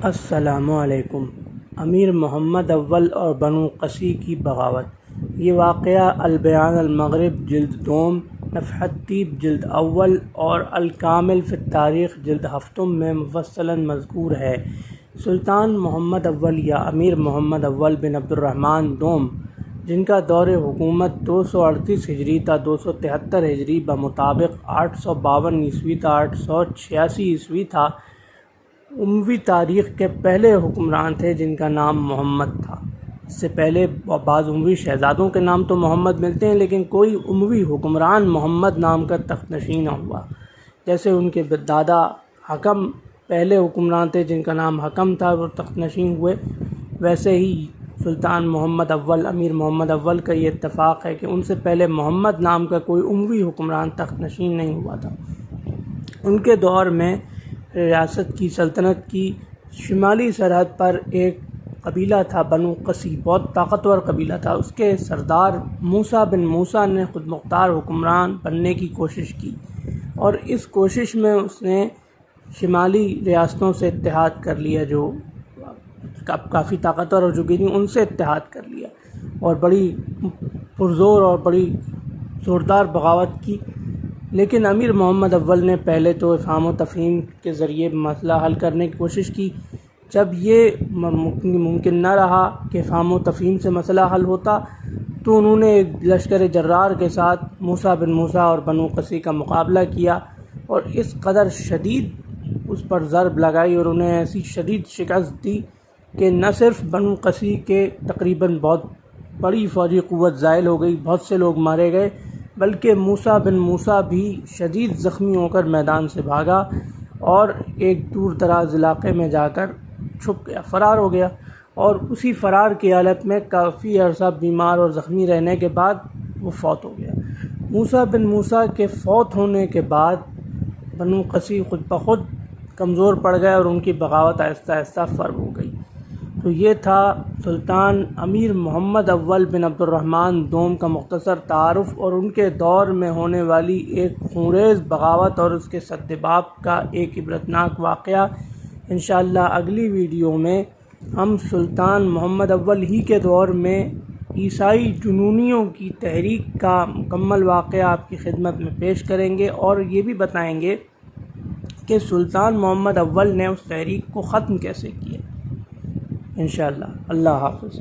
السلام علیکم۔ امیر محمد اول اور بنو قسی کی بغاوت۔ یہ واقعہ البیان المغرب جلد دوم، نفحت طیب جلد اول اور الکامل فی التاریخ جلد ہفتم میں مفصلاً مذکور ہے۔ سلطان محمد اول یا امیر محمد اول بن عبد الرحمن دوم، جن کا دور حکومت 238 ہجری تا 273 ہجری بمطابق 852 عیسوی تا 886 عیسوی تھا، اموی تاریخ کے پہلے حکمران تھے جن کا نام محمد تھا۔ اس سے پہلے بعض اموی شہزادوں کے نام تو محمد ملتے ہیں، لیکن کوئی اموی حکمران محمد نام کا تخت نشین نہ ہوا۔ جیسے ان کے دادا حکم پہلے حکمران تھے جن کا نام حکم تھا، وہ تخت نشین ہوئے، ویسے ہی سلطان محمد اول امیر محمد اول کا یہ اتفاق ہے کہ ان سے پہلے محمد نام کا کوئی اموی حکمران تخت نشین نہیں ہوا تھا۔ ان کے دور میں ریاست کی سلطنت کی شمالی سرحد پر ایک قبیلہ تھا بنو قسی، بہت طاقتور قبیلہ تھا۔ اس کے سردار موسیٰ بن موسیٰ نے خود مختار حکمران بننے کی کوشش کی، اور اس کوشش میں اس نے شمالی ریاستوں سے اتحاد کر لیا جو اب کافی طاقتور ہو چکی تھیں، ان سے اتحاد کر لیا اور بڑی پرزور اور بڑی زوردار بغاوت کی۔ لیکن امیر محمد اول نے پہلے تو افہام و تفہیم کے ذریعے مسئلہ حل کرنے کی کوشش کی۔ جب یہ ممکن نہ رہا کہ افہام و تفہیم سے مسئلہ حل ہوتا، تو انہوں نے ایک لشکر جرار کے ساتھ موسیٰ بن موسیٰ اور بنو قسی کا مقابلہ کیا، اور اس قدر شدید اس پر ضرب لگائی اور انہیں ایسی شدید شکست دی کہ نہ صرف بنو قسی کے تقریباً بہت بڑی فوجی قوت زائل ہو گئی، بہت سے لوگ مارے گئے، بلکہ موسیٰ بن موسیٰ بھی شدید زخمی ہو کر میدان سے بھاگا اور ایک دور دراز علاقے میں جا کر چھپ گیا، فرار ہو گیا، اور اسی فرار کی حالت میں کافی عرصہ بیمار اور زخمی رہنے کے بعد وہ فوت ہو گیا۔ موسیٰ بن موسیٰ کے فوت ہونے کے بعد بنو قسی خود بخود کمزور پڑ گئے اور ان کی بغاوت آہستہ آہستہ فرو ہو گئی۔ تو یہ تھا سلطان امیر محمد اول بن عبد الرحمن دوم کا مختصر تعارف اور ان کے دور میں ہونے والی ایک خونریز بغاوت اور اس کے سدباب کا ایک عبرتناک واقعہ۔ انشاءاللہ اگلی ویڈیو میں ہم سلطان محمد اول ہی کے دور میں عیسائی جنونیوں کی تحریک کا مکمل واقعہ آپ کی خدمت میں پیش کریں گے، اور یہ بھی بتائیں گے کہ سلطان محمد اول نے اس تحریک کو ختم کیسے کیا۔ انشاءاللہ۔ اللہ حافظ۔